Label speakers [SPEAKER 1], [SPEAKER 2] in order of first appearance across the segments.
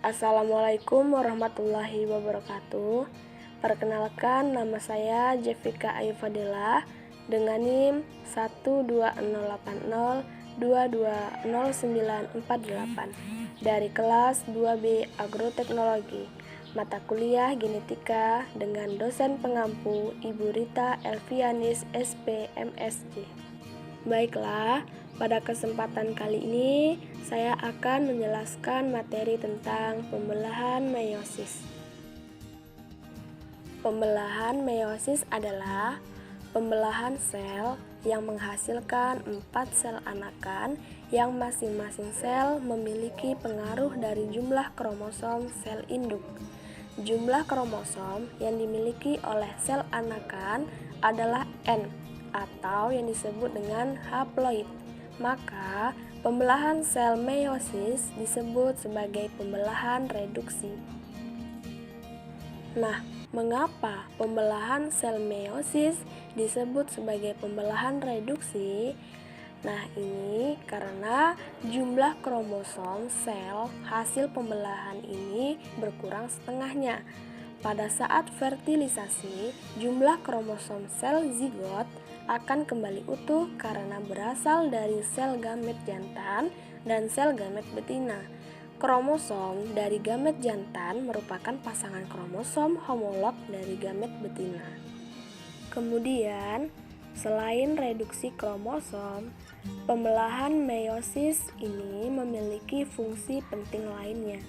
[SPEAKER 1] Assalamualaikum warahmatullahi wabarakatuh. Perkenalkan, nama saya Jevika Ayu Fadila dengan NIM 12080220948 dari kelas 2B Agroteknologi, mata kuliah Genetika dengan dosen pengampu Ibu Rita Elvianis SP MSc. Baiklah, pada kesempatan kali ini saya akan menjelaskan materi tentang pembelahan meiosis. Pembelahan meiosis adalah pembelahan sel yang menghasilkan 4 sel anakan yang masing-masing sel memiliki pengaruh dari jumlah kromosom sel induk. Jumlah kromosom yang dimiliki oleh sel anakan adalah N atau yang disebut dengan haploid. Maka, pembelahan sel meiosis disebut sebagai pembelahan reduksi. Nah, mengapa pembelahan sel meiosis disebut sebagai pembelahan reduksi? Nah, ini karena jumlah kromosom sel hasil pembelahan ini berkurang setengahnya. Pada saat fertilisasi, jumlah kromosom sel zigot akan kembali utuh karena berasal dari sel gamet jantan dan sel gamet betina. Kromosom dari gamet jantan merupakan pasangan kromosom homolog dari gamet betina. Kemudian, selain reduksi kromosom, pembelahan meiosis ini memiliki fungsi penting lainnya.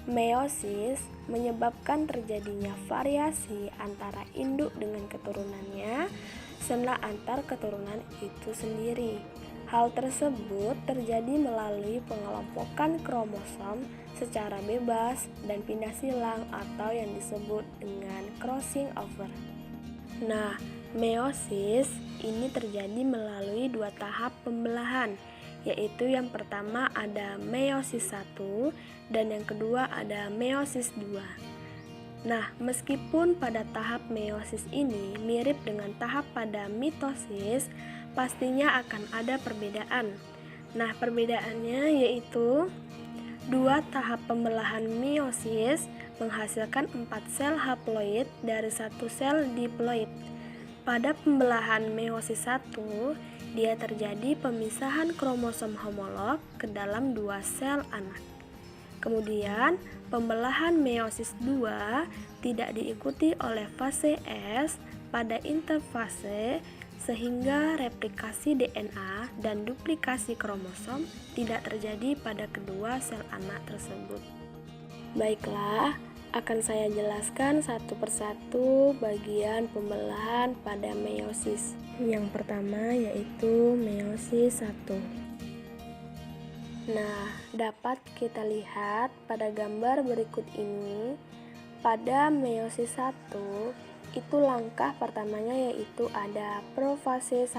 [SPEAKER 1] Meiosis menyebabkan terjadinya variasi antara induk dengan keturunannya serta antar keturunan itu sendiri. Hal tersebut terjadi melalui pengelompokan kromosom secara bebas dan pindah silang atau yang disebut dengan crossing over. Nah, meiosis ini terjadi melalui 2 tahap pembelahan, yaitu yang pertama ada meiosis 1 dan yang kedua ada meiosis 2. Nah, meskipun pada tahap meiosis ini mirip dengan tahap pada mitosis, pastinya akan ada perbedaan. Nah, perbedaannya yaitu 2 tahap pembelahan meiosis menghasilkan 4 sel haploid dari 1 sel diploid. Pada pembelahan meiosis 1, dia terjadi pemisahan kromosom homolog ke dalam 2 sel anak. Kemudian, pembelahan meiosis 2 tidak diikuti oleh fase S pada interfase sehingga replikasi DNA dan duplikasi kromosom tidak terjadi pada kedua sel anak tersebut. Baiklah, akan saya jelaskan satu persatu bagian pembelahan pada meiosis. Yang pertama yaitu meiosis 1. Nah, dapat kita lihat pada gambar berikut ini. Pada meiosis 1, itu langkah pertamanya yaitu ada profase 1.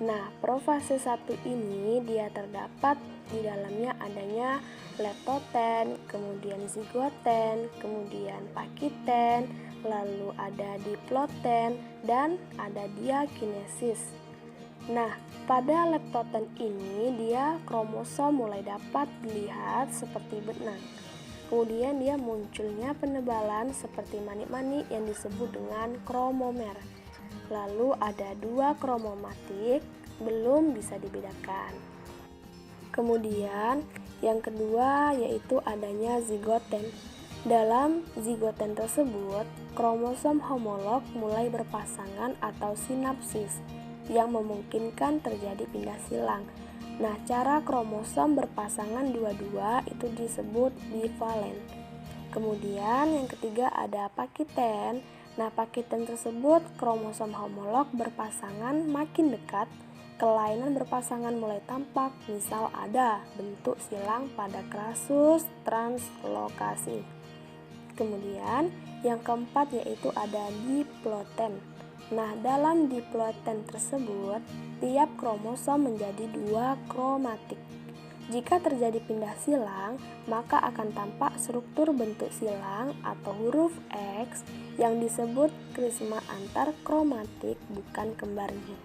[SPEAKER 1] Nah, profase 1 ini dia terdapat di dalamnya adanya leptoten, kemudian zigoten, kemudian pakiten, lalu ada diploten, dan ada diakinesis. Nah, pada leptoten ini dia kromosom mulai dapat dilihat seperti benang. Kemudian dia munculnya penebalan seperti manik-manik yang disebut dengan kromomer. Lalu ada 2 kromomatik, belum bisa dibedakan. Kemudian yang kedua yaitu adanya zigoten. Dalam zigoten tersebut, kromosom homolog mulai berpasangan atau sinapsis yang memungkinkan terjadi pindah silang. Nah, cara kromosom berpasangan dua-dua itu disebut bivalen. Kemudian yang ketiga ada pakiten. Nah, pakiten tersebut kromosom homolog berpasangan makin dekat, kelainan berpasangan mulai tampak, misal ada bentuk silang pada kasus translokasi. Kemudian yang keempat yaitu ada diploten. Nah, dalam diploten tersebut, tiap kromosom menjadi 2 kromatik. Jika terjadi pindah silang, maka akan tampak struktur bentuk silang atau huruf X yang disebut krisma antar kromatik, bukan kembarnya.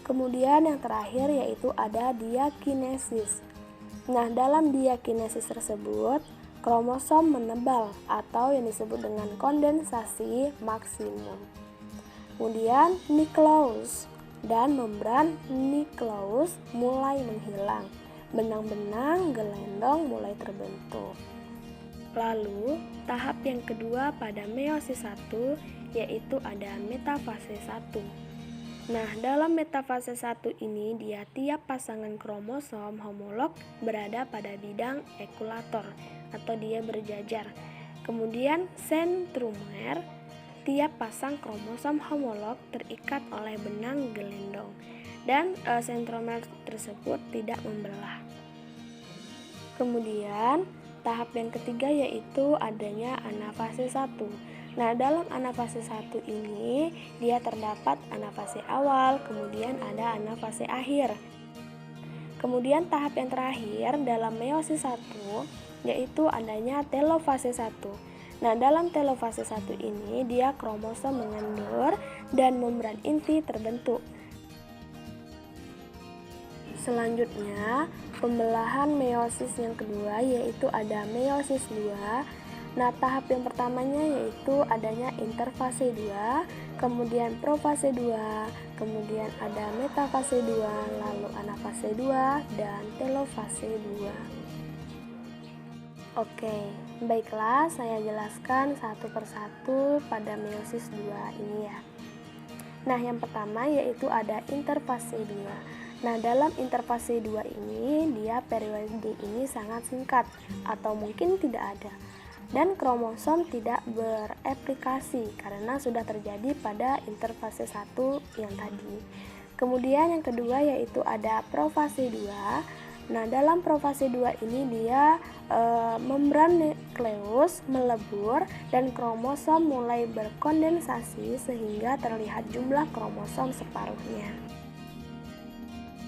[SPEAKER 1] Kemudian yang terakhir yaitu ada diakinesis. Nah, dalam diakinesis tersebut, kromosom menebal atau yang disebut dengan kondensasi maksimum. Kemudian nukleus dan membran nukleus mulai menghilang. Benang-benang gelendong mulai terbentuk. Lalu, tahap yang kedua pada meiosis 1 yaitu ada metafase 1. Nah, dalam metafase 1 ini dia tiap pasangan kromosom homolog berada pada bidang ekulator atau dia berjajar. Kemudian sentromer, tiap pasang kromosom homolog terikat oleh benang gelendong dan sentromer tersebut tidak membelah. Kemudian tahap yang ketiga yaitu adanya anafase 1. Nah, dalam anafase 1 ini dia terdapat anafase awal, kemudian ada anafase akhir. Kemudian tahap yang terakhir dalam meiosis 1 yaitu adanya telofase 1. Nah, dalam telofase 1 ini dia kromosom mengendur dan membran inti terbentuk. Selanjutnya, pembelahan meiosis yang kedua yaitu ada meiosis 2. Nah, tahap yang pertamanya yaitu adanya interfase 2, kemudian profase 2, kemudian ada metafase 2, lalu anafase 2, dan telofase 2. Oke, baiklah saya jelaskan satu persatu pada meiosis 2 ini ya. Nah, yang pertama yaitu ada interfase 2. Nah, dalam interfase 2 ini dia periode ini sangat singkat atau mungkin tidak ada. Dan kromosom tidak bereplikasi karena sudah terjadi pada interfase 1 yang tadi. Kemudian yang kedua yaitu ada profase 2. Nah, dalam profase 2 ini dia membran nukleus melebur dan kromosom mulai berkondensasi sehingga terlihat jumlah kromosom separuhnya.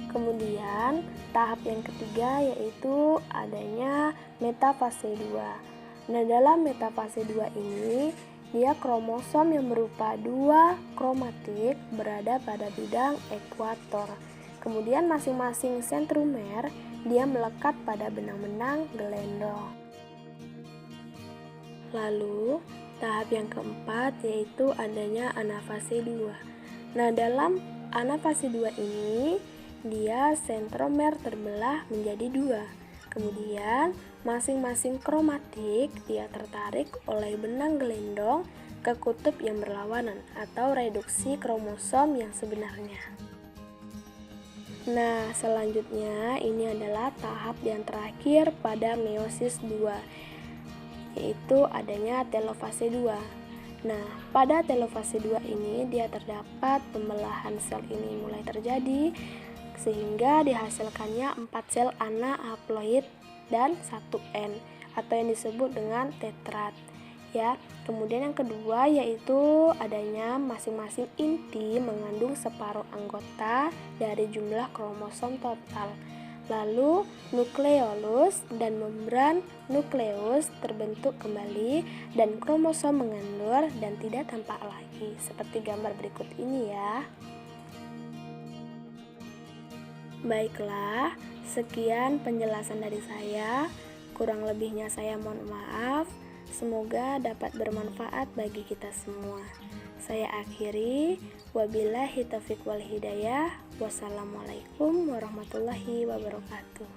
[SPEAKER 1] Kemudian tahap yang ketiga yaitu adanya metafase 2. Nah, dalam metafase 2 ini dia kromosom yang berupa 2 kromatik berada pada bidang ekuator. Kemudian masing-masing sentromer dia melekat pada benang-benang gelendong. Lalu tahap yang keempat yaitu adanya anafase 2. Nah, dalam anafase 2 ini dia sentromer terbelah menjadi 2. Kemudian masing-masing kromatik dia tertarik oleh benang gelendong ke kutub yang berlawanan atau reduksi kromosom yang sebenarnya. Nah, selanjutnya ini adalah tahap yang terakhir pada meiosis 2, yaitu adanya telofase 2. Nah, pada telofase 2 ini dia terdapat pembelahan sel ini mulai terjadi sehingga dihasilkannya 4 sel ana haploid dan 1 N atau yang disebut dengan tetrat. Ya, kemudian yang kedua yaitu adanya masing-masing inti mengandung separuh anggota dari jumlah kromosom total. Lalu nukleolus dan membran nukleus terbentuk kembali dan kromosom mengendur dan tidak tampak lagi seperti gambar berikut ini ya. Baiklah, sekian penjelasan dari saya. Kurang lebihnya saya mohon maaf. Semoga dapat bermanfaat bagi kita semua. Saya akhiri, wabillahi taufiq wal hidayah. Wassalamualaikum warahmatullahi wabarakatuh.